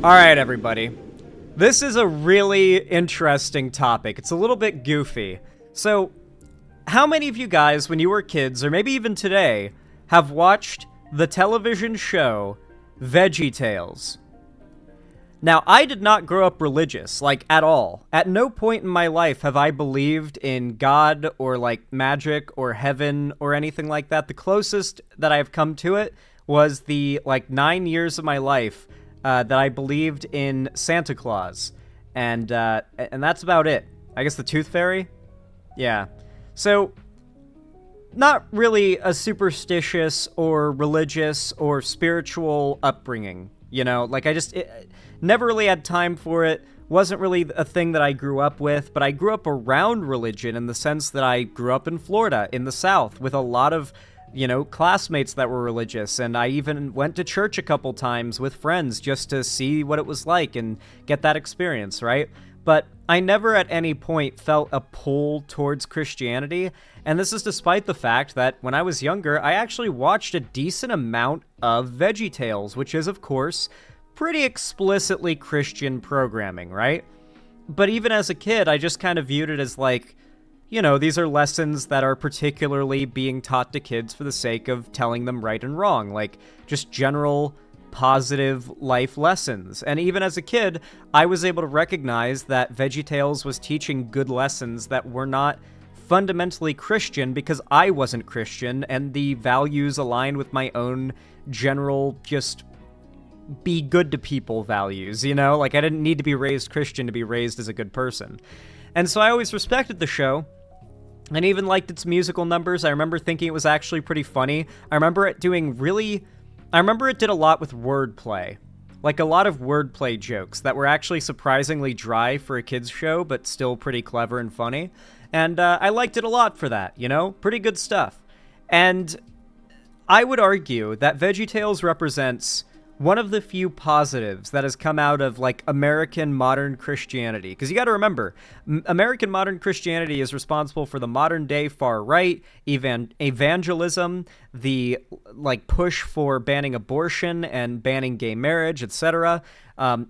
Alright, everybody. This is a really interesting topic. It's a little bit goofy. So, how many of you guys, when you were kids, or maybe even today, have watched the television show VeggieTales? Now, I did not grow up religious, like, at all. At no point in my life have I believed in God or, like, magic or heaven or anything like that. The closest that I've come to it was the, 9 years of my life that I believed in Santa Claus. And that's about it. I guess the Tooth Fairy? Yeah. So, not really a superstitious or religious or spiritual upbringing. You know, like, never really had time for it. Wasn't really a thing that I grew up with, but I grew up around religion in the sense that I grew up in Florida, in the South, with a lot of, classmates that were religious, and I even went to church a couple times with friends just to see what it was like and get that experience, right? But I never at any point felt a pull towards Christianity, and this is despite the fact that when I was younger, I actually watched a decent amount of VeggieTales, which is, of course, pretty explicitly Christian programming, right? But even as a kid, I just kind of viewed it as like, these are lessons that are particularly being taught to kids for the sake of telling them right and wrong, like just general positive life lessons. And even as a kid, I was able to recognize that VeggieTales was teaching good lessons that were not fundamentally Christian because I wasn't Christian, and the values aligned with my own general just be good to people values, Like, I didn't need to be raised Christian to be raised as a good person. And so I always respected the show, and even liked its musical numbers. I remember thinking it was actually pretty funny. I remember it did a lot with wordplay. Like, a lot of wordplay jokes that were actually surprisingly dry for a kid's show, but still pretty clever and funny. And I liked it a lot for that, Pretty good stuff. And I would argue that VeggieTales represents one of the few positives that has come out of, like, American modern Christianity. Because you got to remember, American modern Christianity is responsible for the modern-day far-right, evangelism, the, push for banning abortion and banning gay marriage, etc.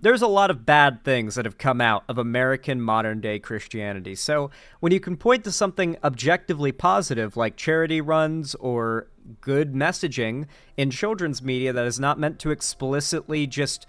There's a lot of bad things that have come out of American modern-day Christianity. So when you can point to something objectively positive, like charity runs or good messaging in children's media that is not meant to explicitly just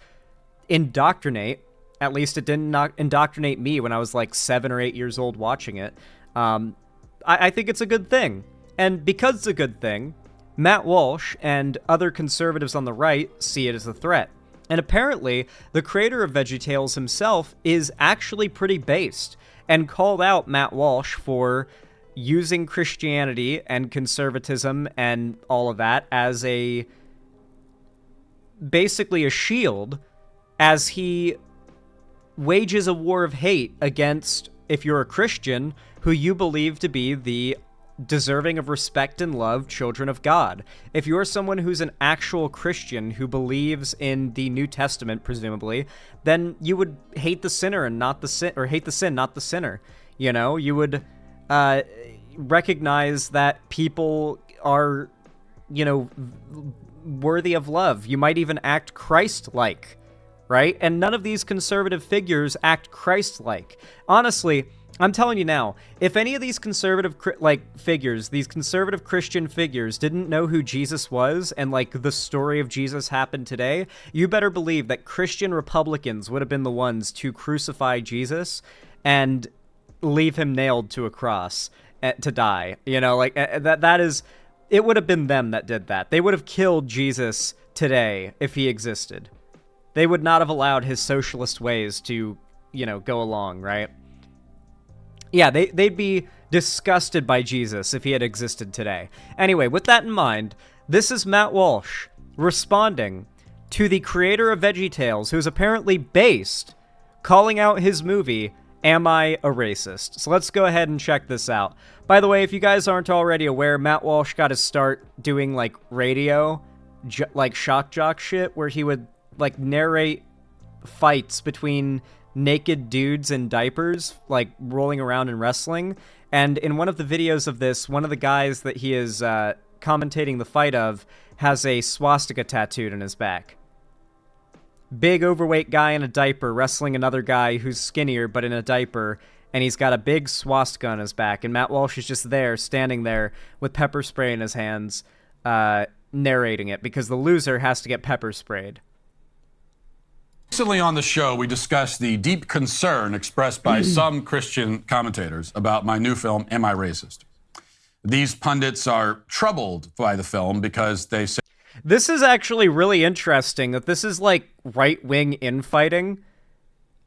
indoctrinate, at least it didn't indoctrinate me when I was like 7 or 8 years old watching it, I think it's a good thing. And because it's a good thing, Matt Walsh and other conservatives on the right see it as a threat. And apparently, the creator of VeggieTales himself is actually pretty based, and called out Matt Walsh for using Christianity and conservatism and all of that as basically a shield as he wages a war of hate against, if you're a Christian, who you believe to be the deserving of respect and love children of God. If you're someone who's an actual Christian who believes in the New Testament, presumably, then you would hate the sinner and not the sin, or hate the sin, not the sinner. You would recognize that people are, worthy of love. You might even act Christ-like, right? And none of these conservative figures act Christ-like. Honestly, I'm telling you now, if any of these conservative figures, these conservative Christian figures didn't know who Jesus was and the story of Jesus happened today, you better believe that Christian Republicans would have been the ones to crucify Jesus and leave him nailed to a cross to die. It would have been them that did that. They would have killed Jesus today if he existed. They would not have allowed his socialist ways to, go along, right? Yeah, they'd be disgusted by Jesus if he had existed today. Anyway, with that in mind, this is Matt Walsh responding to the creator of VeggieTales, who's apparently based, calling out his movie, Am I a Racist? So let's go ahead and check this out. By the way, if you guys aren't already aware, Matt Walsh got his start doing, radio, shock jock shit, where he would, narrate fights between naked dudes in diapers, rolling around and wrestling. And in one of the videos of this, one of the guys that he is commentating the fight of has a swastika tattooed on his back. big overweight guy in a diaper wrestling another guy who's skinnier but in a diaper, and he's got a big swastika on his back, and Matt Walsh is just there, standing there with pepper spray in his hands, narrating it, because the loser has to get pepper sprayed. Recently on the show, we discussed the deep concern expressed by some Christian commentators about my new film, Am I Racist? These pundits are troubled by the film because they say... This is actually really interesting, that this is like right-wing infighting.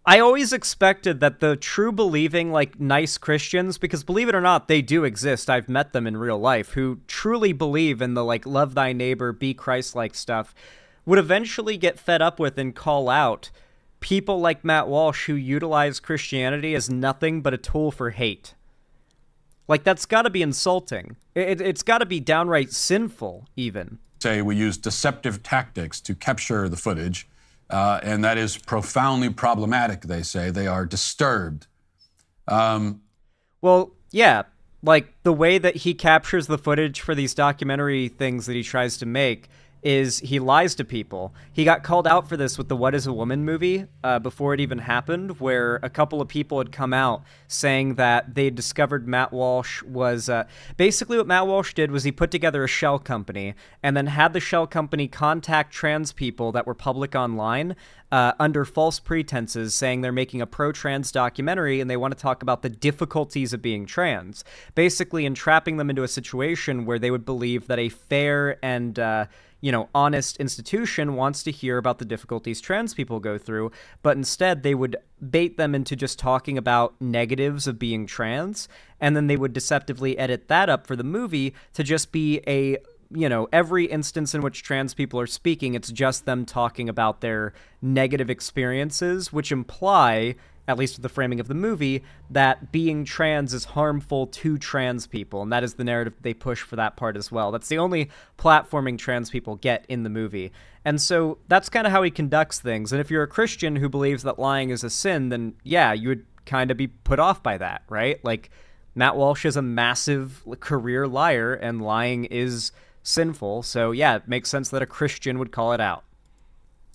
I always expected that the true believing, like, nice Christians, because believe it or not, they do exist, I've met them in real life, who truly believe in the, like, love thy neighbor, be Christ-like stuff, would eventually get fed up with and call out people like Matt Walsh who utilize Christianity as nothing but a tool for hate. Like, that's gotta be insulting. It's gotta be downright sinful, even. Say we use deceptive tactics to capture the footage, and that is profoundly problematic, they say. They are disturbed. Well, yeah, like, the way that he captures the footage for these documentary things that he tries to make is he lies to people. He got called out for this with the What is a Woman movie before it even happened, where a couple of people had come out saying that they discovered Matt Walsh was... basically what Matt Walsh did was he put together a shell company and then had the shell company contact trans people that were public online under false pretenses, saying they're making a pro-trans documentary and they want to talk about the difficulties of being trans, basically entrapping them into a situation where they would believe that a fair and honest institution wants to hear about the difficulties trans people go through, but instead they would bait them into just talking about negatives of being trans, and then they would deceptively edit that up for the movie to just be a, every instance in which trans people are speaking, it's just them talking about their negative experiences, which imply, at least with the framing of the movie, that being trans is harmful to trans people, and that is the narrative they push for that part as well. That's the only platforming trans people get in the movie. And so that's kind of how he conducts things, and if you're a Christian who believes that lying is a sin, then yeah, you would kind of be put off by that, right? Like, Matt Walsh is a massive career liar, and lying is sinful, so yeah, it makes sense that a Christian would call it out.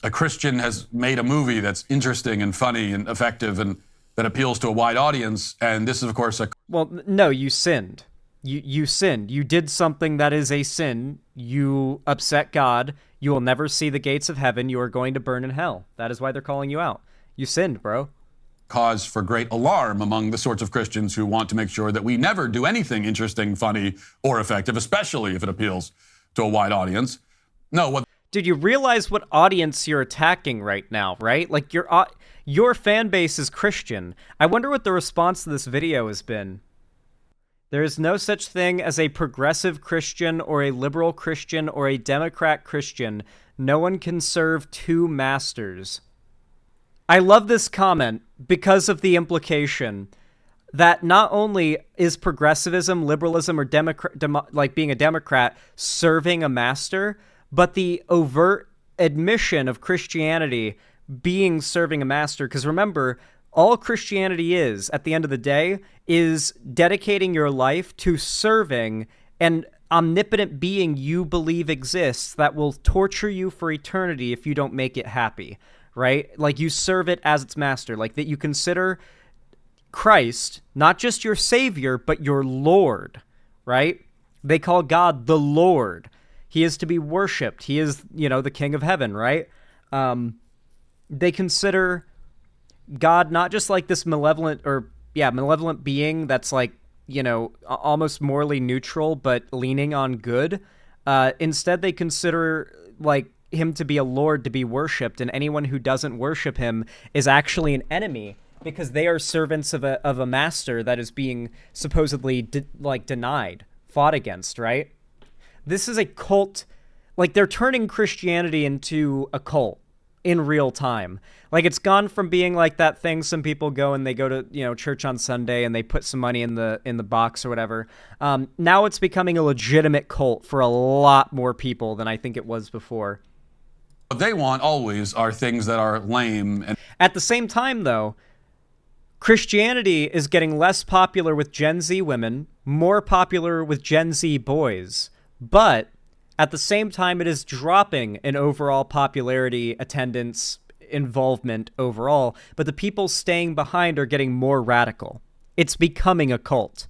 A Christian has made a movie that's interesting and funny and effective and that appeals to a wide audience, and this is, of course, a... Well, no, you sinned. You sinned. You did something that is a sin. You upset God. You will never see the gates of heaven. You are going to burn in hell. That is why they're calling you out. You sinned, bro. Cause for great alarm among the sorts of Christians who want to make sure that we never do anything interesting, funny, or effective, especially if it appeals to a wide audience. No, what... Dude, you realize what audience you're attacking right now, right? Like, your fan base is Christian. I wonder what the response to this video has been. There is no such thing as a progressive Christian or a liberal Christian or a Democrat Christian. No one can serve two masters. I love this comment because of the implication that not only is progressivism, liberalism, or being a Democrat serving a master, but the overt admission of Christianity being serving a master. Because remember, all Christianity is, at the end of the day, is dedicating your life to serving an omnipotent being you believe exists that will torture you for eternity if you don't make it happy, right? Like, you serve it as its master. Like, that you consider Christ not just your savior, but your Lord, right? They call God the Lord. He is to be worshipped. He is, the King of Heaven, right? They consider God not just like this malevolent being that's like, almost morally neutral, but leaning on good. Instead, they consider like him to be a lord to be worshipped, and anyone who doesn't worship him is actually an enemy because they are servants of a master that is being supposedly denied, fought against, right? This is a cult. Like, they're turning Christianity into a cult in real time. Like, it's gone from being like that thing some people go and they go to, church on Sunday and they put some money in the box or whatever. Now it's becoming a legitimate cult for a lot more people than I think it was before. What they want always are things that are lame. And at the same time, though, Christianity is getting less popular with Gen Z women, more popular with Gen Z boys. But at the same time, it is dropping in overall popularity, attendance, involvement overall, but the people staying behind are getting more radical. It's becoming a cult.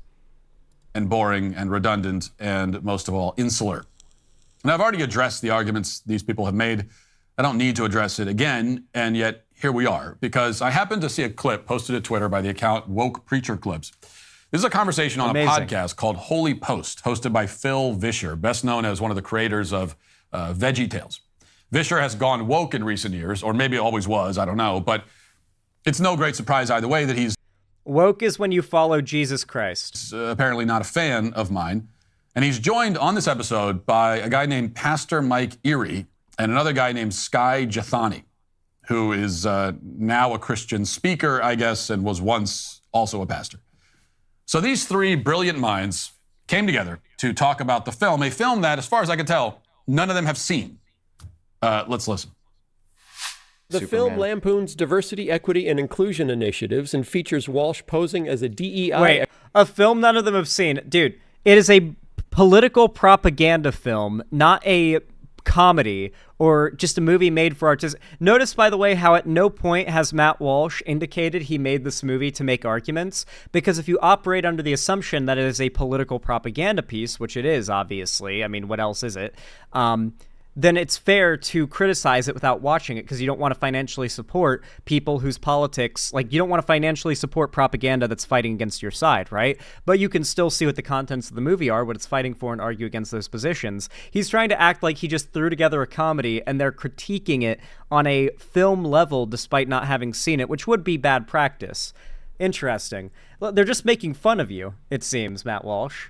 And boring and redundant and, most of all, insular. And I've already addressed the arguments these people have made. I don't need to address it again, and yet here we are, because I happened to see a clip posted to Twitter by the account Woke Preacher Clips. This is a conversation on Amazing. a podcast called Holy Post, hosted by Phil Vischer, best known as one of the creators of VeggieTales. Vischer has gone woke in recent years, or maybe always was, I don't know, but it's no great surprise either way that he's Woke is when you follow Jesus Christ. Apparently not a fan of mine. And he's joined on this episode by a guy named Pastor Mike Erie and another guy named Sky Jathani, who is now a Christian speaker, I guess, and was once also a pastor. So these three brilliant minds came together to talk about the film, a film that, as far as I can tell, none of them have seen. Let's listen. The film lampoons diversity, equity, and inclusion initiatives and features Walsh posing as a DEI... Wait, a film none of them have seen. Dude, it is a political propaganda film, not a comedy or just a movie made for artists. Notice, by the way, how at no point has Matt Walsh indicated he made this movie to make arguments, because if you operate under the assumption that it is a political propaganda piece, which it is, obviously, I mean, what else is it? Then it's fair to criticize it without watching it, because you don't want to financially support people whose politics, like, you don't want to financially support propaganda that's fighting against your side, right? But you can still see what the contents of the movie are, what it's fighting for, and argue against those positions. He's trying to act like he just threw together a comedy, and they're critiquing it on a film level despite not having seen it, which would be bad practice. Interesting. They're just making fun of you, it seems, Matt Walsh.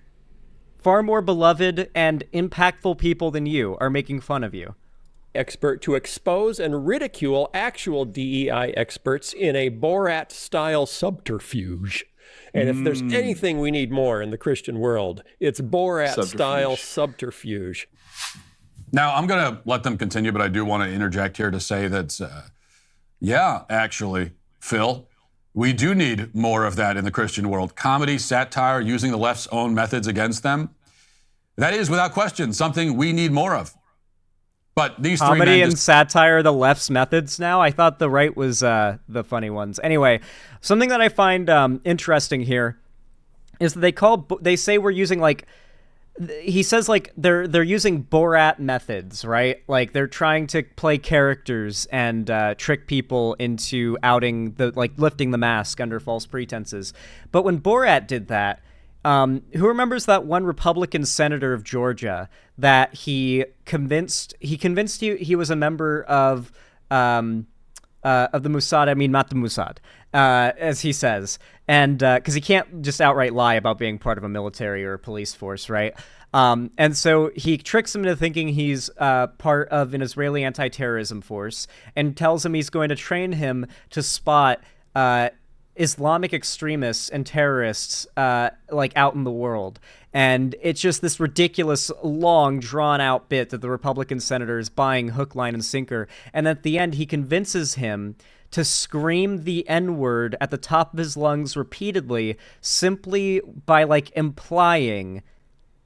Far more beloved and impactful people than you are making fun of you. expert to expose and ridicule actual DEI experts in a Borat-style subterfuge. And if there's anything we need more in the Christian world, it's Borat-style subterfuge. Now, I'm going to let them continue, but I do want to interject here to say that, yeah, actually, Phil, we do need more of that in the Christian world. Comedy, satire, using the left's own methods against them. That is, without question, something we need more of. But these three men comedy and satire, the left's methods now? I thought the right was the funny ones. Anyway, something that I find interesting here is that they say we're using, like, he says, like, they're using Borat methods, right? Like, they're trying to play characters and trick people into lifting the mask under false pretenses. But when Borat did that, who remembers that one Republican senator of Georgia that he convinced he was a member of the Mossad? I mean, not the Mossad, as he says, and because he can't just outright lie about being part of a military or a police force, right? And so he tricks him into thinking he's part of an Israeli anti-terrorism force and tells him he's going to train him to spot Islamic extremists and terrorists like out in the world. And it's just this ridiculous, long, drawn-out bit that the Republican senator is buying hook, line, and sinker. And at the end, he convinces him to scream the N-word at the top of his lungs repeatedly, simply by, like, implying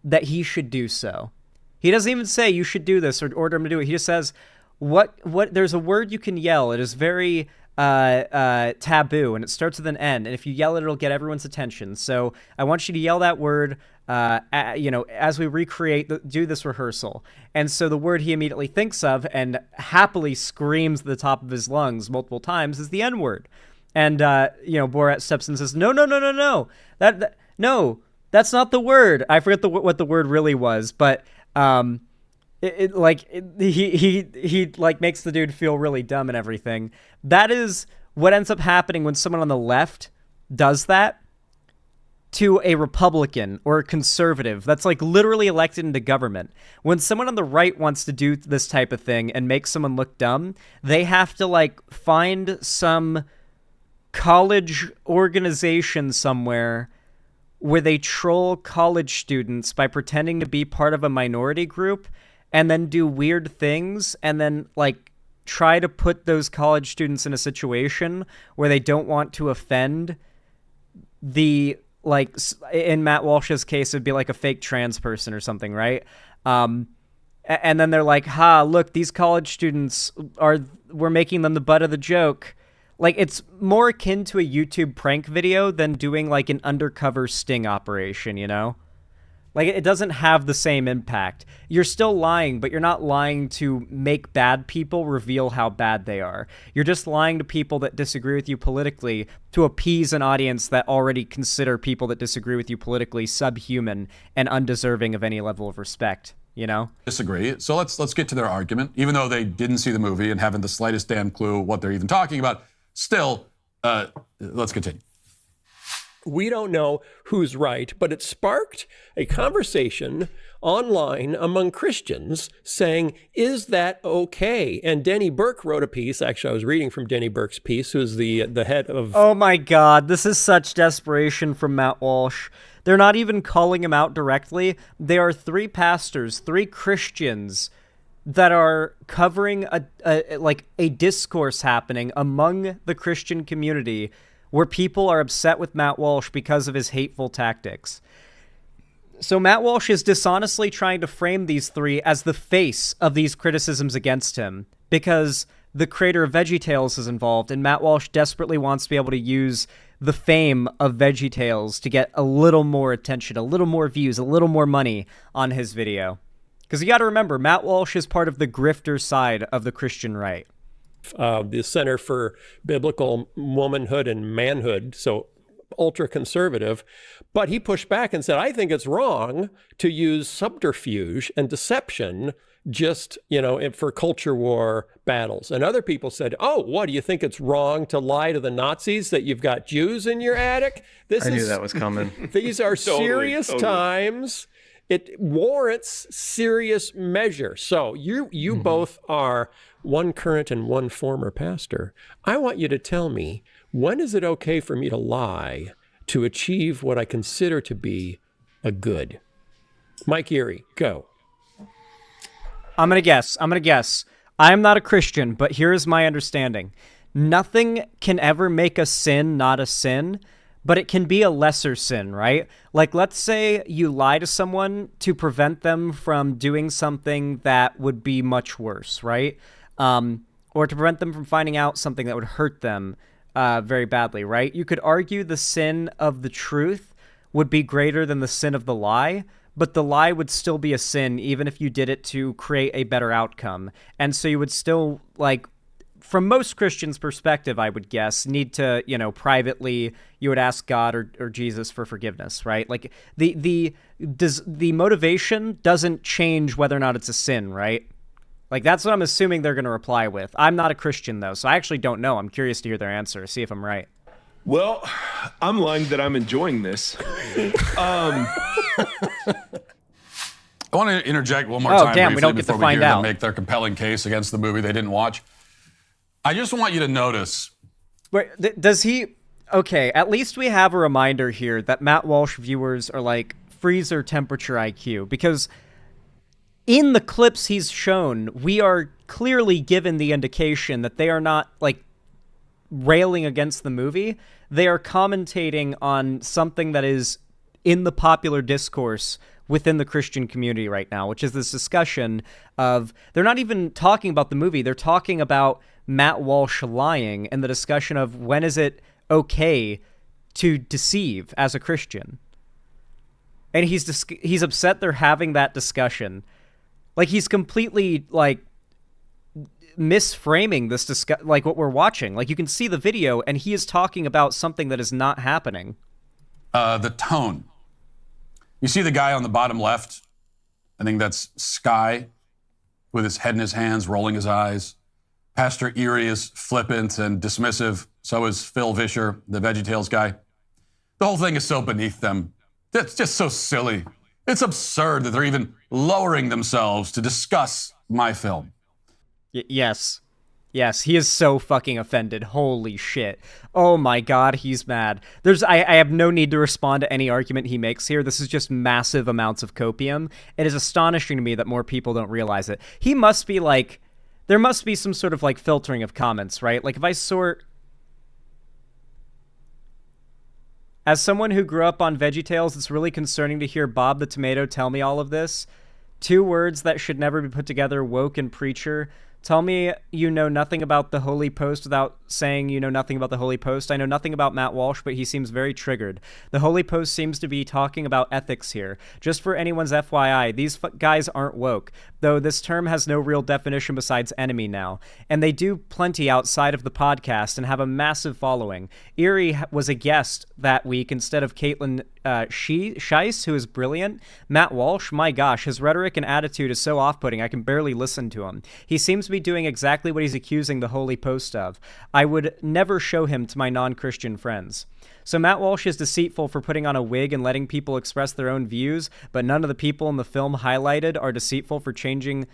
that he should do so. He doesn't even say you should do this or order him to do it. He just says, what there's a word you can yell. It is very taboo, and it starts with an N, and if you yell it, it'll get everyone's attention. So I want you to yell that word, as we do this rehearsal. And so the word he immediately thinks of and happily screams at the top of his lungs multiple times is the N word. And Borat steps in and says, no, no, that's not the word. I forget what the word really was, but he makes the dude feel really dumb and everything. That is what ends up happening when someone on the left does that to a Republican or a conservative that's, like, literally elected into government. When someone on the right wants to do this type of thing and make someone look dumb, they have to, like, find some college organization somewhere where they troll college students by pretending to be part of a minority group and then do weird things and then, like, try to put those college students in a situation where they don't want to offend the, like, in Matt Walsh's case, it'd be like a fake trans person or something, right? And then they're like, look, these college students we're making them the butt of the joke. Like, it's more akin to a YouTube prank video than doing like an undercover sting operation, you know? Like, it doesn't have the same impact. You're still lying, but you're not lying to make bad people reveal how bad they are. You're just lying to people that disagree with you politically to appease an audience that already consider people that disagree with you politically subhuman and undeserving of any level of respect, you know? Disagree. So let's get to their argument. Even though they didn't see the movie and haven't the slightest damn clue what they're even talking about, still, let's continue. We don't know who's right, but it sparked a conversation online among Christians saying, is that okay? And Denny Burke wrote a piece. Actually, I was reading from Denny Burke's piece, who's the head of... Oh my God, this is such desperation from Matt Walsh. They're not even calling him out directly. They are 3 pastors, 3 Christians that are covering a discourse happening among the Christian community where people are upset with Matt Walsh because of his hateful tactics. So Matt Walsh is dishonestly trying to frame these 3 as the face of these criticisms against him because the creator of VeggieTales is involved, and Matt Walsh desperately wants to be able to use the fame of VeggieTales to get a little more attention, a little more views, a little more money on his video. Because you got to remember, Matt Walsh is part of the grifter side of the Christian right. The Center for Biblical Womanhood and Manhood, so ultra-conservative, but he pushed back and said, I think it's wrong to use subterfuge and deception just, for culture war battles. And other people said, oh, what, do you think it's wrong to lie to the Nazis that you've got Jews in your attic? I knew that was coming. These are serious times. It warrants serious measure. So you both are one current and one former pastor. I want you to tell me, when is it okay for me to lie to achieve what I consider to be a good? Mike Erie, go. I'm going to guess. I'm not a Christian, but here is my understanding. Nothing can ever make a sin not a sin, but it can be a lesser sin, right? Like, let's say you lie to someone to prevent them from doing something that would be much worse, right? Or to prevent them from finding out something that would hurt them very badly, right? You could argue the sin of the truth would be greater than the sin of the lie, but the lie would still be a sin even if you did it to create a better outcome. And so you would still, like, from most Christians' perspective, I would guess, need to, privately, you would ask God or Jesus for forgiveness, right? Like, the motivation doesn't change whether or not it's a sin, right? Like, that's what I'm assuming they're going to reply with. I'm not a Christian, though, so I actually don't know. I'm curious to hear their answer, see if I'm right. Well, I'm lying that I'm enjoying this. I want to interject one more time damn, we don't get to before we find hear out. them make their compelling case against the movie they didn't watch. I just want you to notice. Wait, does he... Okay, at least we have a reminder here that Matt Walsh viewers are like freezer temperature IQ, because in the clips he's shown, we are clearly given the indication that they are not, like, railing against the movie. They are commentating on something that is in the popular discourse within the Christian community right now, which is this discussion of... They're not even talking about the movie. They're talking about Matt Walsh lying and the discussion of when is it okay to deceive as a Christian. And he's upset they're having that discussion. Like, he's completely, like, misframing this like what we're watching. Like, you can see the video and he is talking about something that is not happening. The tone. You see the guy on the bottom left? I think that's Sky, with his head in his hands, rolling his eyes. Pastor Erie is flippant and dismissive. So is Phil Vischer, the VeggieTales guy. The whole thing is so beneath them. It's just so silly. It's absurd that they're even lowering themselves to discuss my film. Yes. Yes, he is so fucking offended. Holy shit. Oh my God, he's mad. I have no need to respond to any argument he makes here. This is just massive amounts of copium. It is astonishing to me that more people don't realize it. He must be like... There must be some sort of, like, filtering of comments, right? Like, if I sort... As someone who grew up on VeggieTales, it's really concerning to hear Bob the Tomato tell me all of this. Two words that should never be put together, woke and preacher. Tell me you know nothing about the Holy Post without saying you know nothing about the Holy Post. I know nothing about Matt Walsh, but he seems very triggered. The Holy Post seems to be talking about ethics here. Just for anyone's FYI, these guys aren't woke, though this term has no real definition besides enemy now. And they do plenty outside of the podcast and have a massive following. Erie was a guest that week instead of Caitlin Scheiss, who is brilliant. Matt Walsh, my gosh, his rhetoric and attitude is so off-putting I can barely listen to him. He seems to be doing exactly what he's accusing the Holy Post of. I would never show him to my non-Christian friends. So Matt Walsh is deceitful for putting on a wig and letting people express their own views, but none of the people in the film highlighted are deceitful for charging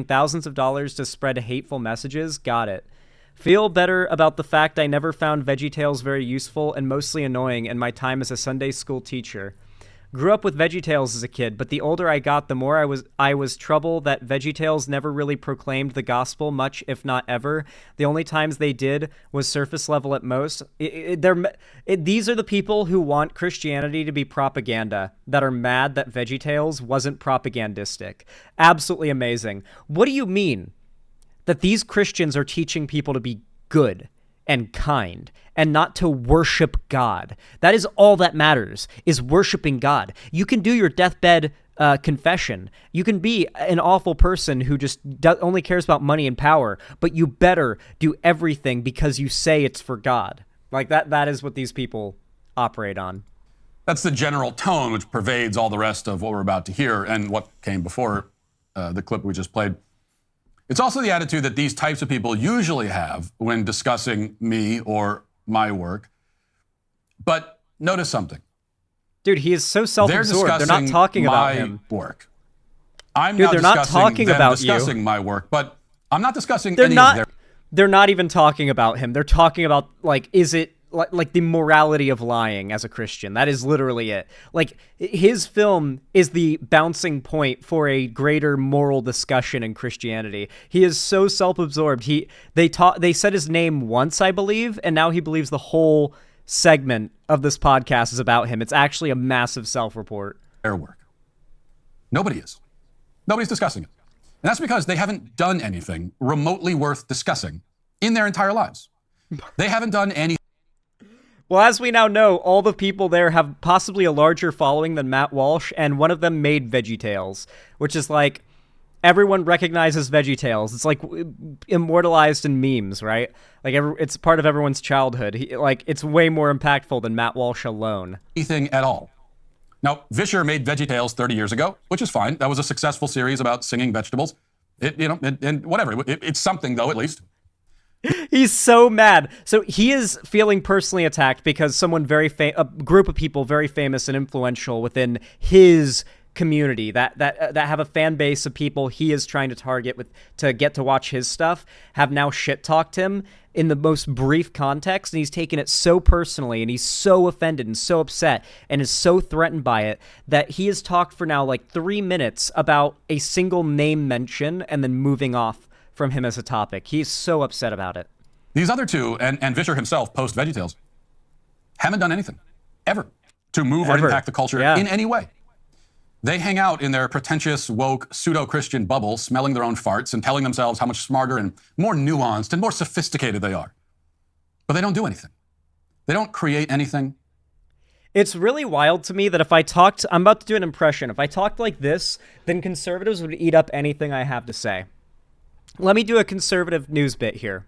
thousands of dollars to spread hateful messages. Got it. Feel better about the fact I never found VeggieTales very useful and mostly annoying in my time as a Sunday school teacher. Grew up with VeggieTales as a kid, but the older I got, the more I was troubled that VeggieTales never really proclaimed the gospel much, if not ever. The only times they did was surface level at most. These are the people who want Christianity to be propaganda, that are mad that VeggieTales wasn't propagandistic. Absolutely amazing. What do you mean that these Christians are teaching people to be good and kind and not to worship God? That is all that matters, is worshiping God. You can do your deathbed confession. You can be an awful person who just only cares about money and power, but you better do everything because you say it's for God. Like that is what these people operate on. That's the general tone which pervades all the rest of what we're about to hear and what came before the clip we just played. It's also the attitude that these types of people usually have when discussing me or my work. But notice something. Dude, he is so self-absorbed. They're not talking about him. Work. I'm Dude, now they're discussing not talking them about discussing you. my work, but I'm not discussing They're any not. of their. They're not even talking about him. They're talking about is it like the morality of lying as a Christian. That is literally it. Like his film is the bouncing point for a greater moral discussion in Christianity. He is so self-absorbed. They said his name once, I believe, and now he believes the whole segment of this podcast is about him. It's actually a massive self-report. Their work. Nobody is. Nobody's discussing it. And that's because they haven't done anything remotely worth discussing in their entire lives. They haven't done anything. Well, as we now know, all the people there have possibly a larger following than Matt Walsh, and one of them made VeggieTales, which is like everyone recognizes VeggieTales. It's like immortalized in memes, right? Like it's part of everyone's childhood. It's way more impactful than Matt Walsh alone. Anything at all. Now, Vischer made VeggieTales 30 years ago, which is fine. That was a successful series about singing vegetables. And whatever. It's something, though, at least. He's so mad. So he is feeling personally attacked because someone a group of people very famous and influential within his community that have a fan base of people he is trying to target to get to watch his stuff have now shit-talked him in the most brief context, and he's taken it so personally, and he's so offended and so upset and is so threatened by it that he has talked for now like 3 minutes about a single name mention and then moving off from him as a topic. He's so upset about it. These other two, and Vischer himself, post VeggieTales, haven't done anything, ever, to move or impact the culture in any way. They hang out in their pretentious, woke, pseudo-Christian bubble, smelling their own farts and telling themselves how much smarter and more nuanced and more sophisticated they are. But they don't do anything. They don't create anything. It's really wild to me that if I talked, I'm about to do an impression. If I talked like this, then conservatives would eat up anything I have to say. Let me do a conservative news bit here.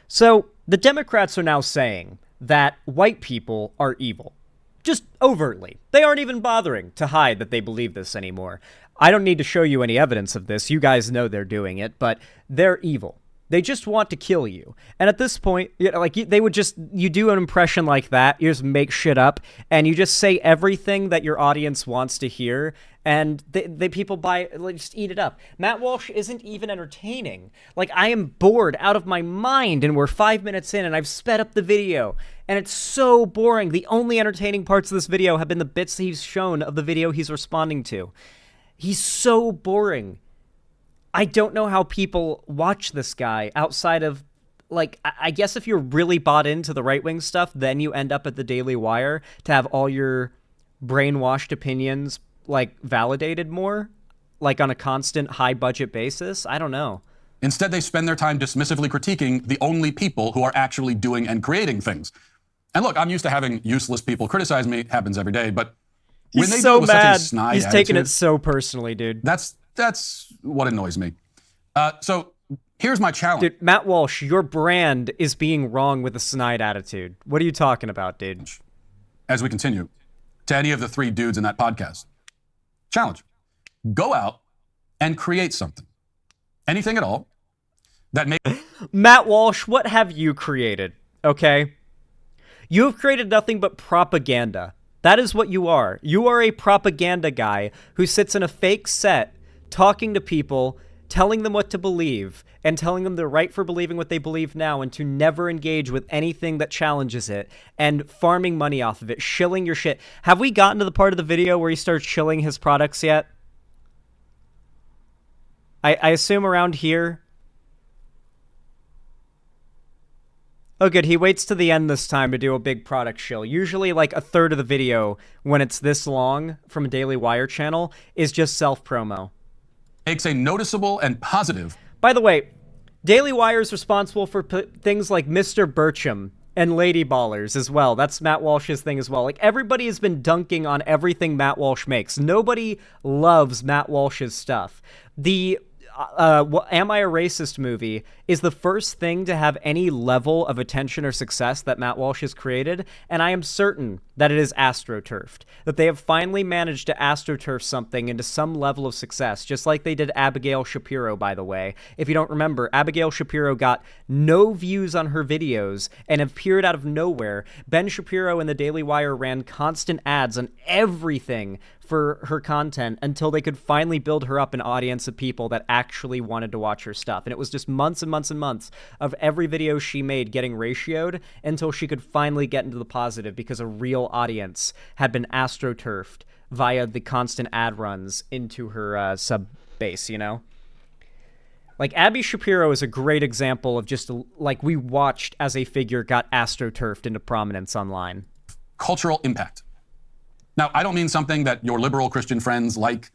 So, the Democrats are now saying that white people are evil. Just overtly. They aren't even bothering to hide that they believe this anymore. I don't need to show you any evidence of this. You guys know they're doing it, but they're evil. They just want to kill you. And at this point, you do an impression like that, you just make shit up, and you just say everything that your audience wants to hear, and people just eat it up. Matt Walsh isn't even entertaining. Like, I am bored out of my mind, and we're 5 minutes in, and I've sped up the video, and it's so boring. The only entertaining parts of this video have been the bits he's shown of the video he's responding to. He's so boring. I don't know how people watch this guy outside of, I guess if you're really bought into the right-wing stuff, then you end up at the Daily Wire to have all your brainwashed opinions like validated more, like on a constant high budget basis? I don't know. Instead, they spend their time dismissively critiquing the only people who are actually doing and creating things. And look, I'm used to having useless people criticize me. It happens every day. But when He's they so do it with mad. such a snide He's attitude, taking it so personally, dude. that's what annoys me. So here's my challenge. Dude, Matt Walsh, your brand is being wrong with a snide attitude. What are you talking about, dude? As we continue, to any of the 3 dudes in that podcast, challenge. Go out and create something. Anything at all that makes... Matt Walsh, what have you created? Okay? You have created nothing but propaganda. That is what you are. You are a propaganda guy who sits in a fake set talking to people, telling them what to believe, and telling them they're right for believing what they believe now and to never engage with anything that challenges it, and farming money off of it, shilling your shit. Have we gotten to the part of the video where he starts shilling his products yet? I assume around here. Oh, good. He waits to the end this time to do a big product shill. Usually, like, a third of the video, when it's this long from a Daily Wire channel, is just self-promo. Makes a noticeable and positive... By the way, Daily Wire is responsible for things like Mr. Bircham and Lady Ballers as well. That's Matt Walsh's thing as well. Like, everybody has been dunking on everything Matt Walsh makes. Nobody loves Matt Walsh's stuff. The Am I a Racist movie is the first thing to have any level of attention or success that Matt Walsh has created, and I am certain that it is astroturfed. That they have finally managed to astroturf something into some level of success, just like they did Abigail Shapiro, by the way. If you don't remember, Abigail Shapiro got no views on her videos and appeared out of nowhere. Ben Shapiro and the Daily Wire ran constant ads on everything for her content until they could finally build her up an audience of people that actually wanted to watch her stuff. And it was just months and months and months of every video she made getting ratioed until she could finally get into the positive because a real audience had been astroturfed via the constant ad runs into her sub base, you know? Like, Abby Shapiro is a great example of just, like, we watched as a figure got astroturfed into prominence online. Cultural impact. Now, I don't mean something that your liberal Christian friends like,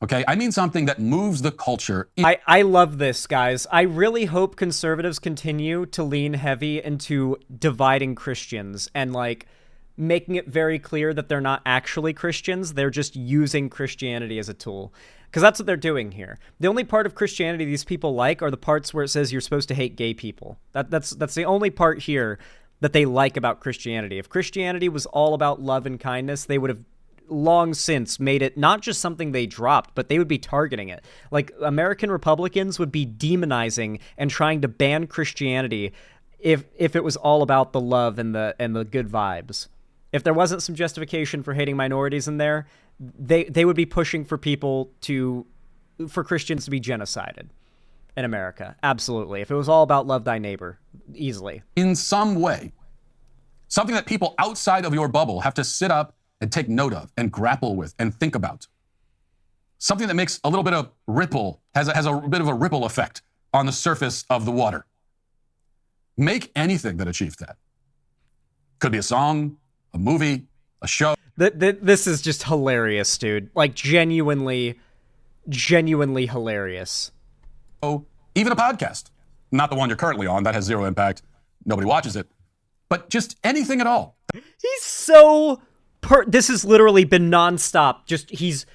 okay? I mean something that moves the culture. I love this, guys. I really hope conservatives continue to lean heavy into dividing Christians and, like, making it very clear that they're not actually Christians. They're just using Christianity as a tool. Because that's what they're doing here. The only part of Christianity these people like are the parts where it says you're supposed to hate gay people. That's the only part here that they like about Christianity. If Christianity was all about love and kindness, they would have long since made it not just something they dropped, but they would be targeting it. Like, American Republicans would be demonizing and trying to ban Christianity if it was all about the love and the good vibes. If there wasn't some justification for hating minorities in there, they would be pushing for Christians to be genocided in America. Absolutely. If it was all about love thy neighbor, easily. In some way, something that people outside of your bubble have to sit up and take note of and grapple with and think about. Something that makes a little bit of ripple, has a bit of a ripple effect on the surface of the water. Make anything that achieves that. Could be a song, a movie, a show. This is just hilarious, dude. Like, genuinely hilarious. Oh, even a podcast. Not the one you're currently on. That has zero impact. Nobody watches it. But just anything at all. He's so... this has literally been nonstop. He's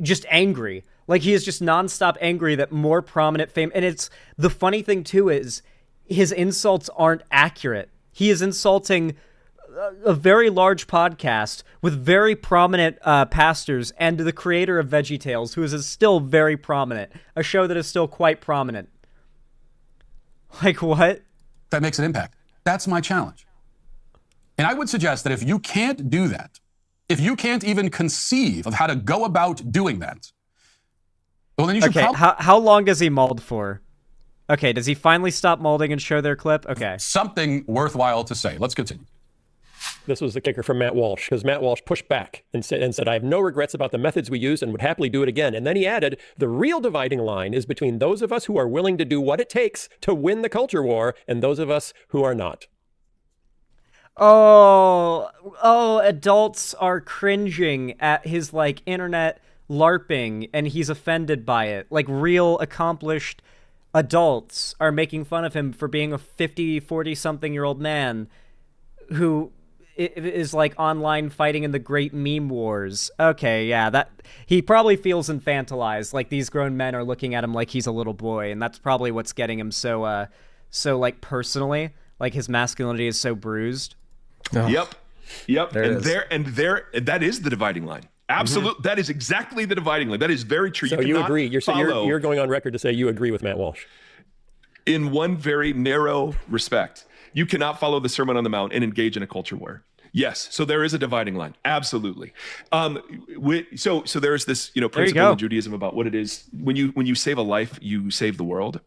just angry. Like, he is just nonstop angry that more prominent fame... And it's... The funny thing, too, is his insults aren't accurate. He is insulting a very large podcast with very prominent pastors and the creator of VeggieTales, who is still very prominent. A show that is still quite prominent. Like, what? That makes an impact. That's my challenge. And I would suggest that if you can't do that, if you can't even conceive of how to go about doing that, well, then you should probably... How long does he mold for? Okay, does he finally stop molding and show their clip? Okay. Something worthwhile to say. Let's continue. This was the kicker from Matt Walsh, because Matt Walsh pushed back and said, I have no regrets about the methods we used and would happily do it again. And then he added, the real dividing line is between those of us who are willing to do what it takes to win the culture war and those of us who are not. Adults are cringing at his like internet LARPing and he's offended by it. Like real accomplished adults are making fun of him for being a 40 something year old man who is like online fighting in the great meme wars. Okay, yeah, that he probably feels infantilized. Like these grown men are looking at him like he's a little boy, and that's probably what's getting him so like personally, like his masculinity is so bruised. Oh. Yep. That is the dividing line. Absolutely. Mm-hmm. That is exactly the dividing line. That is very true. So you agree. You're going on record to say you agree with Matt Walsh. In one very narrow respect. You cannot follow the Sermon on the Mount and engage in a culture war. Yes. So there is a dividing line. Absolutely. So there's this, principle in Judaism about what it is. When you save a life, you save the world.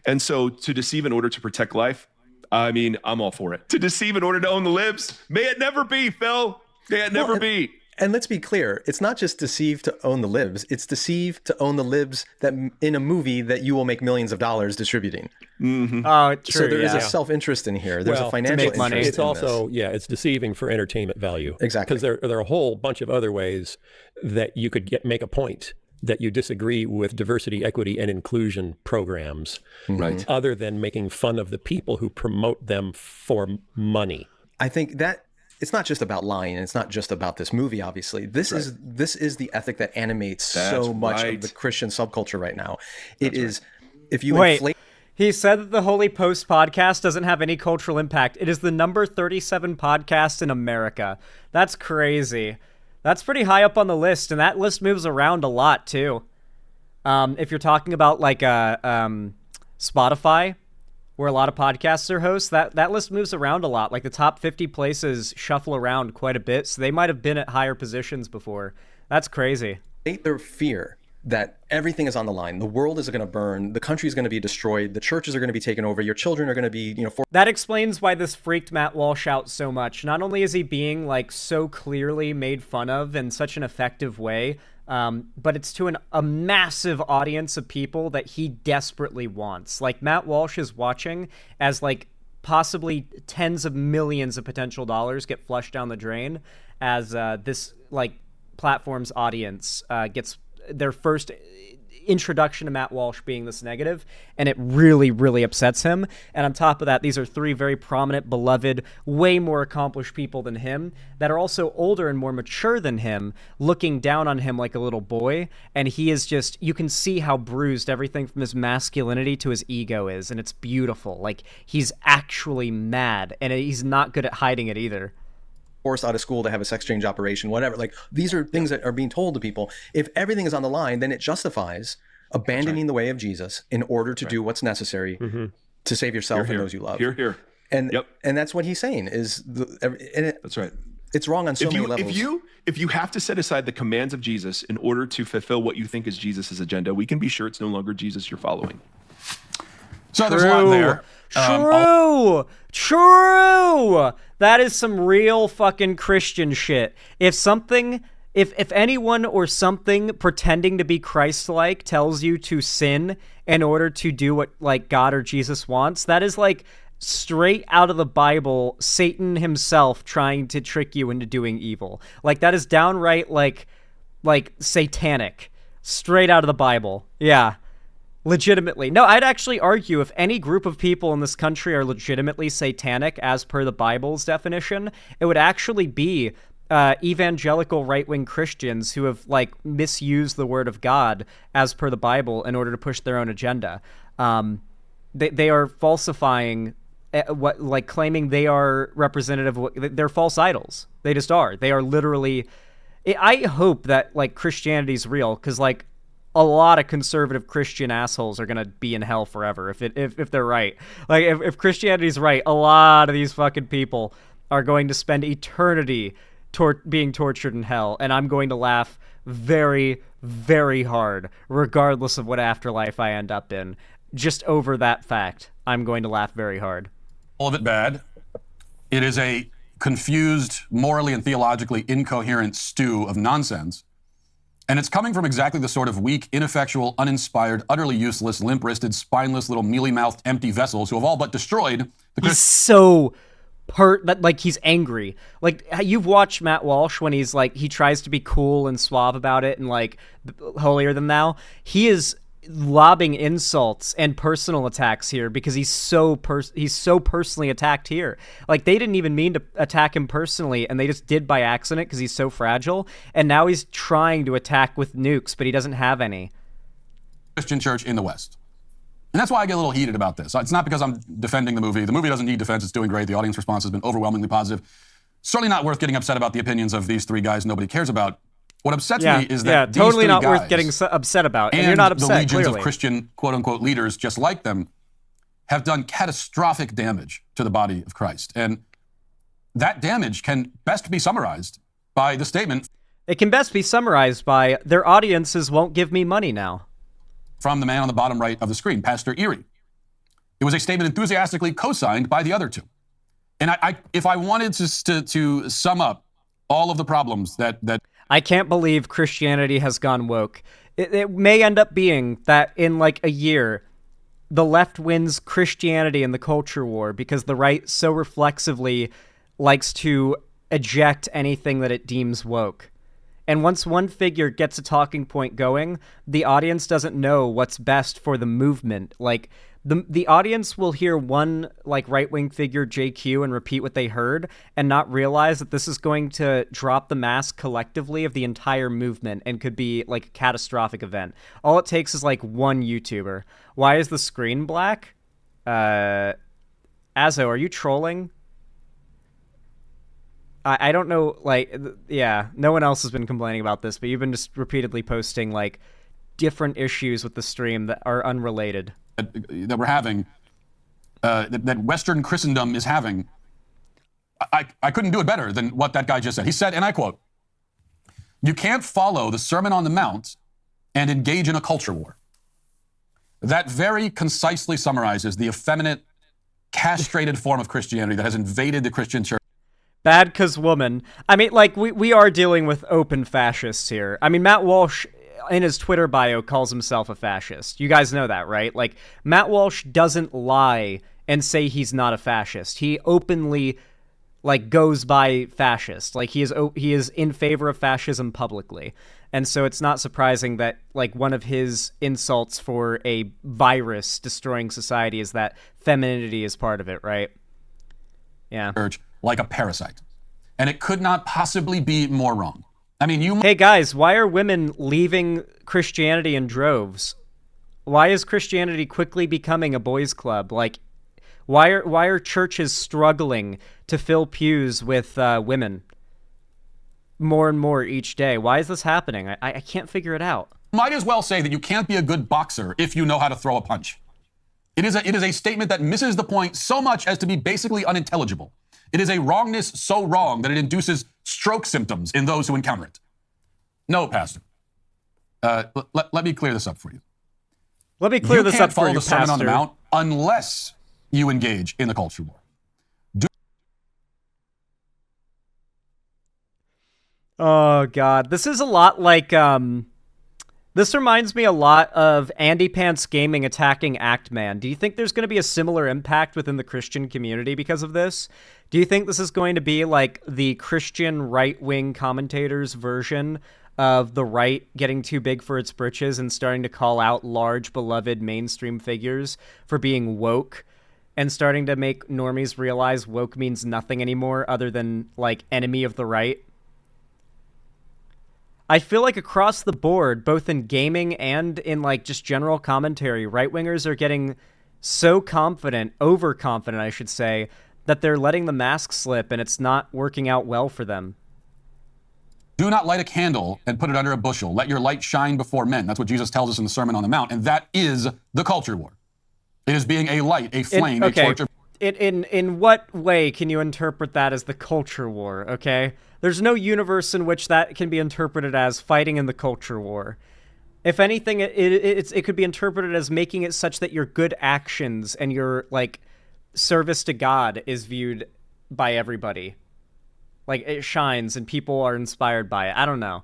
And so to deceive in order to protect life, I mean, I'm all for it. To deceive in order to own the libs, may it never be, Phil. May it never be. And let's be clear, it's not just deceive to own the libs, it's deceive to own the libs that in a movie that you will make millions of dollars distributing. Mm-hmm. Oh, true. So there is a self-interest in here. There's a financial interest money. It's also, it's deceiving for entertainment value. Exactly. Because there are a whole bunch of other ways that you could make a point that you disagree with diversity, equity, and inclusion programs, right? Other than making fun of the people who promote them for money. I think that it's not just about lying, and it's not just about this movie, obviously. This is the ethic that animates so much of the Christian subculture right now. It is, if you inflate... He said that the Holy Post podcast doesn't have any cultural impact. It is the number 37 podcast in America. That's crazy. That's pretty high up on the list, and that list moves around a lot, too. If you're talking about, like, Spotify, where a lot of podcasts are hosts, that list moves around a lot. Like, the top 50 places shuffle around quite a bit, so they might have been at higher positions before. That's crazy. Their fear that everything is on the line. The world is going to burn. The country is going to be destroyed. The churches are going to be taken over. Your children are going to be, That explains why this freaked Matt Walsh out so much. Not only is he being, like, so clearly made fun of in such an effective way, but it's to a massive audience of people that he desperately wants. Like, Matt Walsh is watching as, like, possibly tens of millions of potential dollars get flushed down the drain as this, like, platform's audience gets their first introduction to Matt Walsh being this negative, and it really, really upsets him. And on top of that, these are three very prominent, beloved, way more accomplished people than him that are also older and more mature than him, looking down on him like a little boy. And he is just, you can see how bruised everything from his masculinity to his ego is, and it's beautiful. Like, he's actually mad, and he's not good at hiding it either. Forced out of school to have a sex change operation, whatever. Like, these are things that are being told to people. If everything is on the line, then it justifies abandoning the way of Jesus in order to do what's necessary to save yourself and those you love. Here. And that's what he's saying is that's right. It's wrong on so many levels. If you have to set aside the commands of Jesus in order to fulfill what you think is Jesus's agenda, we can be sure it's no longer Jesus you're following. So there's a lot there. True. That is some real fucking Christian shit. If anyone or something pretending to be Christ-like tells you to sin in order to do what, like, God or Jesus wants, that is, like, straight out of the Bible, Satan himself trying to trick you into doing evil. Like, that is downright, like satanic. Straight out of the Bible. Yeah. Legitimately. No, I'd actually argue if any group of people in this country are legitimately satanic as per the Bible's definition, it would actually be evangelical right-wing Christians who have, like, misused the word of God as per the Bible in order to push their own agenda. They are falsifying claiming they are representative. They're false idols. They just are. They are literally. I hope that, like, Christianity's real, because, like, a lot of conservative Christian assholes are gonna be in hell forever if they're right. Like, if Christianity's right, a lot of these fucking people are going to spend eternity being tortured in hell, and I'm going to laugh very, very hard, regardless of what afterlife I end up in. Just over that fact, I'm going to laugh very hard. All of it bad. It is a confused, morally and theologically incoherent stew of nonsense. And it's coming from exactly the sort of weak, ineffectual, uninspired, utterly useless, limp-wristed, spineless, little mealy-mouthed, empty vessels who have all but destroyed the He's so like he's angry. Like you've watched Matt Walsh when he's like he tries to be cool and suave about it and like holier than thou. He is lobbing insults and personal attacks here because he's so personally attacked here. Like they didn't even mean to attack him personally and they just did by accident because he's so fragile, and now he's trying to attack with nukes, but he doesn't have any. Christian church in the West. And that's why I get a little heated about this. It's not because I'm defending the movie. The movie doesn't need defense. It's doing great. The audience response has been overwhelmingly positive. Certainly not worth getting upset about the opinions of these three guys nobody cares about. What upsets me is that these totally three not guys worth getting upset about. And you're not upset, the legions clearly. of Christian quote-unquote leaders just like them have done catastrophic damage to the body of Christ. And that damage can best be summarized by the statement. It can best be summarized by their audiences won't give me money now. From the man on the bottom right of the screen, Pastor Erie. It was a statement enthusiastically co-signed by the other two. And if I wanted to sum up all of the problems that I can't believe Christianity has gone woke. It may end up being that in like a year, the left wins Christianity in the culture war because the right so reflexively likes to eject anything that it deems woke. And once one figure gets a talking point going, the audience doesn't know what's best for the movement. Like the audience will hear one like right-wing figure JQ and repeat what they heard and not realize that this is going to drop the mask collectively of the entire movement and could be like a catastrophic event. All it takes is like one YouTuber. Why is the screen black? Azo, are you trolling? I don't know, like, yeah, no one else has been complaining about this, but you've been just repeatedly posting, like, different issues with the stream that are unrelated. That we're having, that Western Christendom is having, I couldn't do it better than what that guy just said. He said, and I quote, "You can't follow the Sermon on the Mount and engage in a culture war." That very concisely summarizes the effeminate, castrated form of Christianity that has invaded the Christian church. Bad 'cause woman. I mean, like, we are dealing with open fascists here. I mean, Matt Walsh, in his Twitter bio, calls himself a fascist. You guys know that, right? Like, Matt Walsh doesn't lie and say he's not a fascist. He openly, like, goes by fascist. Like, he is in favor of fascism publicly. And so it's not surprising that, like, one of his insults for a virus destroying society is that femininity is part of it, right? Yeah. Church like a parasite. And it could not possibly be more wrong. I mean, Hey guys, why are women leaving Christianity in droves? Why is Christianity quickly becoming a boys' club? Like, why are churches struggling to fill pews with women more and more each day? Why is this happening? I can't figure it out. might as well say that you can't be a good boxer if you know how to throw a punch. It is a statement that misses the point so much as to be basically unintelligible. It is a wrongness so wrong that it induces stroke symptoms in those who encounter it. No, Pastor. Let me clear this up for you. Let me clear this up for you, You can't follow the Sermon on the Pastor. Mount unless you engage in the culture war. Oh, God. This is a lot like, this reminds me a lot of Andy Pants Gaming attacking Actman. Do you think there's going to be a similar impact within the Christian community because of this? Do you think this is going to be like the Christian right-wing commentators' version of the right getting too big for its britches and starting to call out large, beloved mainstream figures for being woke and starting to make normies realize woke means nothing anymore other than, like, enemy of the right? I feel like across the board, both in gaming and in, like, just general commentary, right-wingers are getting so confident, overconfident, I should say, that they're letting the mask slip and it's not working out well for them. Do not light a candle and put it under a bushel. Let your light shine before men. That's what Jesus tells us in the Sermon on the Mount. And that is the culture war. It is being a light, a flame, a torch. In what way can you interpret that as the culture war, okay? There's no universe in which that can be interpreted as fighting in the culture war. If anything, it could be interpreted as making it such that your good actions and your, like, service to God is viewed by everybody. Like, it shines and people are inspired by it. I don't know.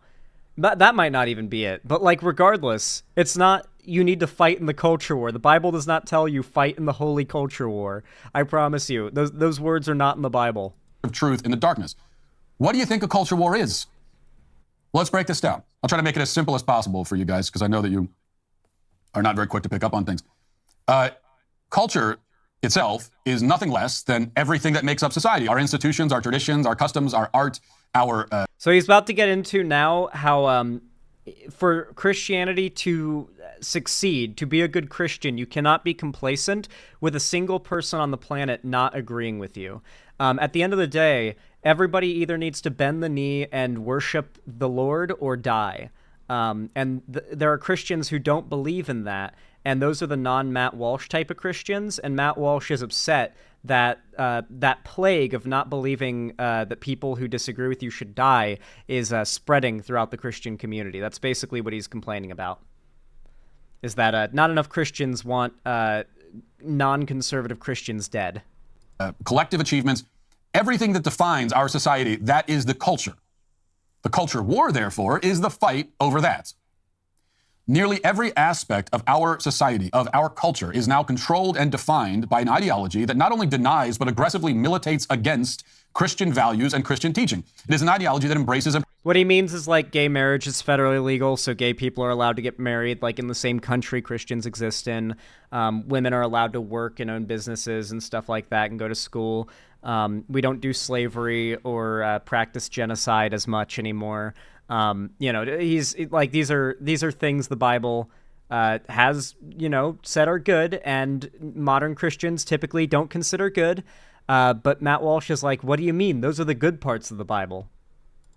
That might not even be it. But, like, regardless, it's not you need to fight in the culture war. The Bible does not tell you fight in the holy culture war. I promise you. Those words are not in the Bible. Of truth in the darkness. What do you think a culture war is? Well, let's break this down. I'll try to make it as simple as possible for you guys, because I know that you are not very quick to pick up on things. Culture itself is nothing less than everything that makes up society. Our institutions, our traditions, our customs, our art, our... So he's about to get into now how for Christianity to succeed, to be a good Christian, you cannot be complacent with a single person on the planet not agreeing with you. At the end of the day, everybody either needs to bend the knee and worship the Lord or die. There are Christians who don't believe in that, and those are the non-Matt Walsh type of Christians, and Matt Walsh is upset that that plague of not believing that people who disagree with you should die is spreading throughout the Christian community. That's basically what he's complaining about, is that not enough Christians want non-conservative Christians dead. Collective achievements, everything that defines our society, that is the culture. The culture war, therefore, is the fight over that. Nearly every aspect of our society, of our culture, is now controlled and defined by an ideology that not only denies but aggressively militates against Christian values and Christian teaching. It is an ideology that embraces... What he means is, like, gay marriage is federally legal, so gay people are allowed to get married, like, in the same country Christians exist in. Women are allowed to work and own businesses and stuff like that and go to school. We don't do slavery or practice genocide as much anymore. He's like, these are things the Bible has, said are good, and modern Christians typically don't consider good. But Matt Walsh is like, what do you mean? Those are the good parts of the Bible.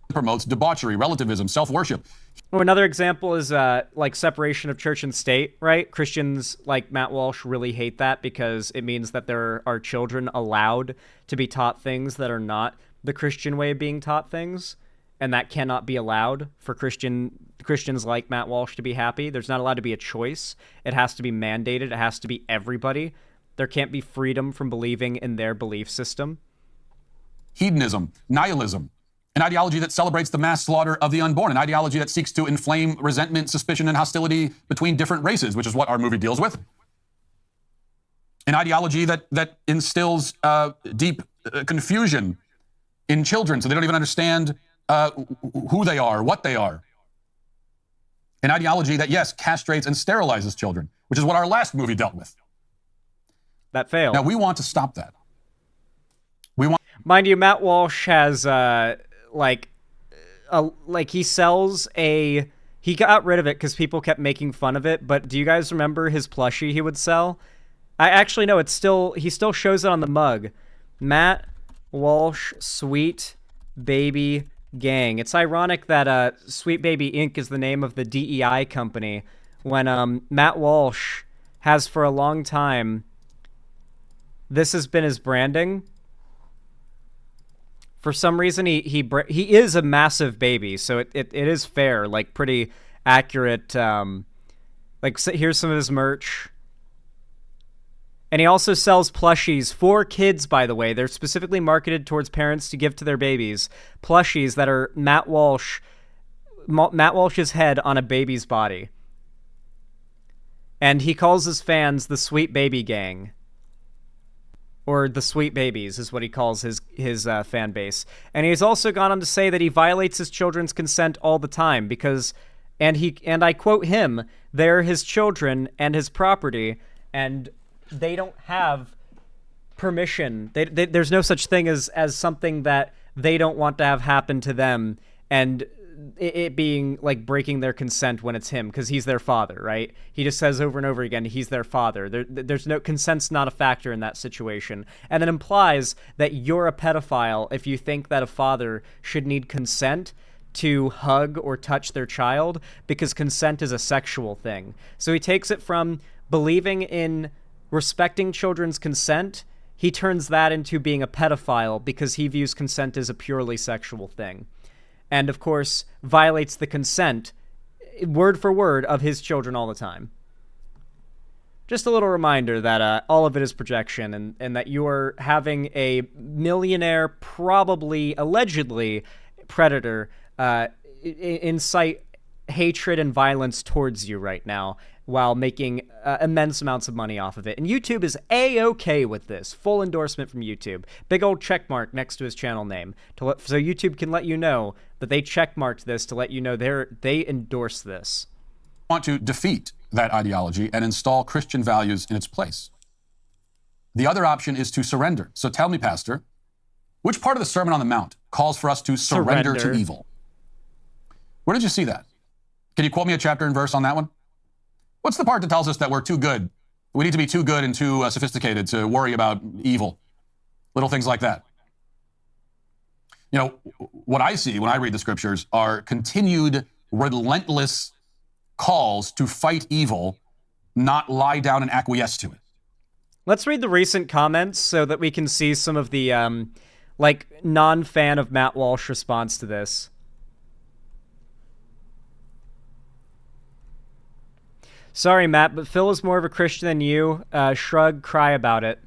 Promotes debauchery, relativism, self-worship. Well, another example is like separation of church and state, right? Christians like Matt Walsh really hate that because it means that there are children allowed to be taught things that are not the Christian way of being taught things, and that cannot be allowed for Christians like Matt Walsh to be happy. There's not allowed to be a choice. It has to be mandated. It has to be everybody. There can't be freedom from believing in their belief system. Hedonism, nihilism, an ideology that celebrates the mass slaughter of the unborn, an ideology that seeks to inflame resentment, suspicion, and hostility between different races, which is what our movie deals with. An ideology that instills deep confusion in children so they don't even understand who they are, what they are. An ideology that, yes, castrates and sterilizes children, which is what our last movie dealt with. That failed. Now, we want to stop that. Mind you, Matt Walsh has, he got rid of it because people kept making fun of it, but do you guys remember his plushie he would sell? I actually know, he still shows it on the mug. Matt Walsh Sweet Baby Gang. It's ironic that Sweet Baby Inc. is the name of the DEI company when Matt Walsh has for a long time, this has been his branding. For some reason, he is a massive baby, so it is fair, like pretty accurate. Here's some of his merch. And he also sells plushies for kids, by the way. They're specifically marketed towards parents to give to their babies. Plushies that are Matt Walsh's head on a baby's body. And he calls his fans the Sweet Baby Gang. Or the Sweet Babies is what he calls his fan base. And he's also gone on to say that he violates his children's consent all the time because, and I quote him, they're his children and his property, and they don't have permission. There's no such thing as something that they don't want to have happen to them, and it being like breaking their consent when it's him, because he's their father, right? He just says over and over again, he's their father. There's no consent's not a factor in that situation. And it implies that you're a pedophile if you think that a father should need consent to hug or touch their child, because consent is a sexual thing. So he takes it from believing in respecting children's consent, he turns that into being a pedophile because he views consent as a purely sexual thing. And, of course, violates the consent, word for word, of his children all the time. Just a little reminder that all of it is projection, and that you're having a millionaire, probably, allegedly, predator incite hatred and violence towards you right now while making immense amounts of money off of it. And YouTube is A-okay with this. Full endorsement from YouTube. Big old check mark next to his channel name. So YouTube can let you know that they check marked this to let you know they endorse this. Want to defeat that ideology and install Christian values in its place. The other option is to surrender. So tell me, Pastor, which part of the Sermon on the Mount calls for us to surrender to evil? Where did you see that? Can you quote me a chapter and verse on that one? What's the part that tells us that we're too good? We need to be too good and too sophisticated to worry about evil. Little things like that. You know, what I see when I read the scriptures are continued, relentless calls to fight evil, not lie down and acquiesce to it. Let's read the recent comments so that we can see some of the, non-fan of Matt Walsh response to this. Sorry, Matt, but Phil is more of a Christian than you. Shrug, cry about it.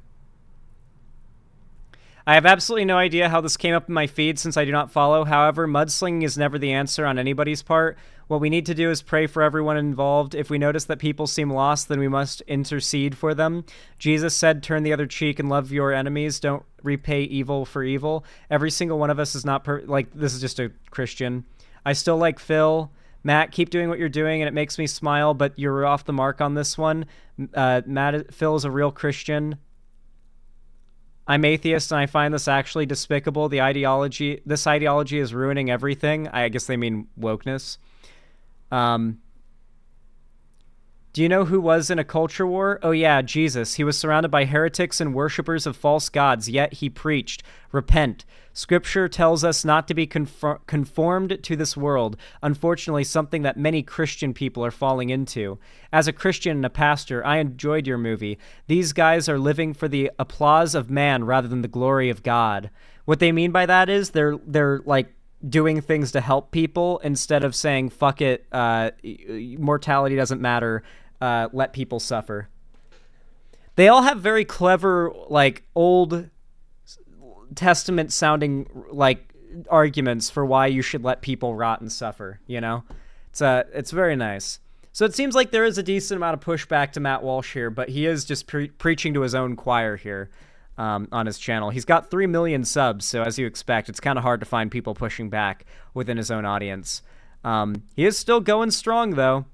I have absolutely no idea how this came up in my feed since I do not follow. However, mudslinging is never the answer on anybody's part. What we need to do is pray for everyone involved. If we notice that people seem lost, then we must intercede for them. Jesus said, turn the other cheek and love your enemies. Don't repay evil for evil. Every single one of us is not this is just a Christian. I still like Phil. Matt, keep doing what you're doing, and it makes me smile, but you're off the mark on this one. Phil is a real Christian. I'm atheist, and I find this actually despicable. This ideology is ruining everything. I guess they mean wokeness. Do you know who was in a culture war? Oh yeah, Jesus. He was surrounded by heretics and worshippers of false gods, yet he preached, repent. Scripture tells us not to be conformed to this world, unfortunately something that many Christian people are falling into. As a Christian and a pastor, I enjoyed your movie. These guys are living for the applause of man rather than the glory of God. What they mean by that is they're like doing things to help people instead of saying, fuck it, mortality doesn't matter, let people suffer. They all have very clever, like, Old Testament sounding, like, arguments for why you should let people rot and suffer, you know? It's very nice. So it seems like there is a decent amount of pushback to Matt Walsh here, but he is just preaching to his own choir here. On his channel. He's got 3 million subs, so as you expect, it's kind of hard to find people pushing back within his own audience. He is still going strong, though.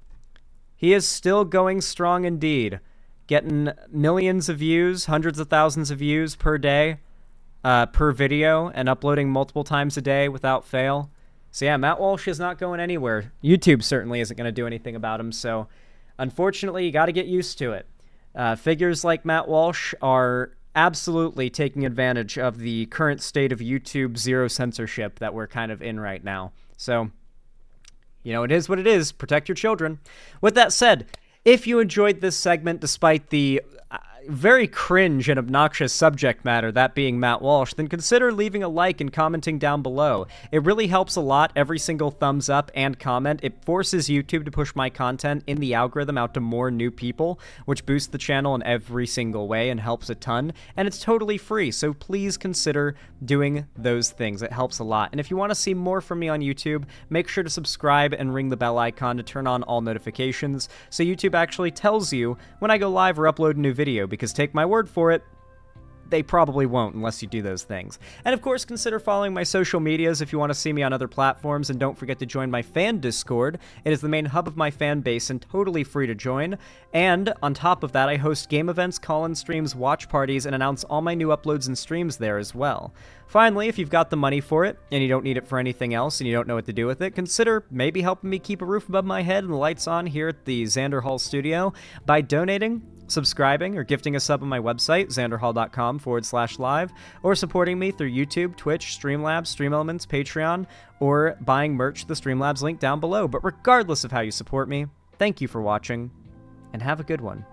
He is still going strong indeed. Getting millions of views, hundreds of thousands of views per day, per video, and uploading multiple times a day without fail. So yeah, Matt Walsh is not going anywhere. YouTube certainly isn't going to do anything about him, so unfortunately, you got to get used to it. Figures like Matt Walsh are absolutely taking advantage of the current state of YouTube zero censorship that we're kind of in right now. So, you know, it is what it is. Protect your children. With that said, if you enjoyed this segment despite the very cringe and obnoxious subject matter, that being Matt Walsh, then consider leaving a like and commenting down below. It really helps a lot. Every single thumbs up and comment. It forces YouTube to push my content in the algorithm out to more new people, which boosts the channel in every single way and helps a ton. And it's totally free, so please consider doing those things. It helps a lot. And if you want to see more from me on YouTube, make sure to subscribe and ring the bell icon to turn on all notifications, so YouTube actually tells you when I go live or upload a new video, because take my word for it, they probably won't unless you do those things. And of course, consider following my social medias if you want to see me on other platforms, and don't forget to join my fan Discord. It is the main hub of my fan base and totally free to join. And on top of that, I host game events, call-in streams, watch parties, and announce all my new uploads and streams there as well. Finally, if you've got the money for it, and you don't need it for anything else, and you don't know what to do with it, consider maybe helping me keep a roof above my head and the lights on here at the Xander Hall studio by donating, subscribing, or gifting a sub on my website, xanderhall.com/live, or supporting me through YouTube, Twitch, Streamlabs, StreamElements, Patreon, or buying merch, the Streamlabs link down below. But regardless of how you support me, thank you for watching, and have a good one.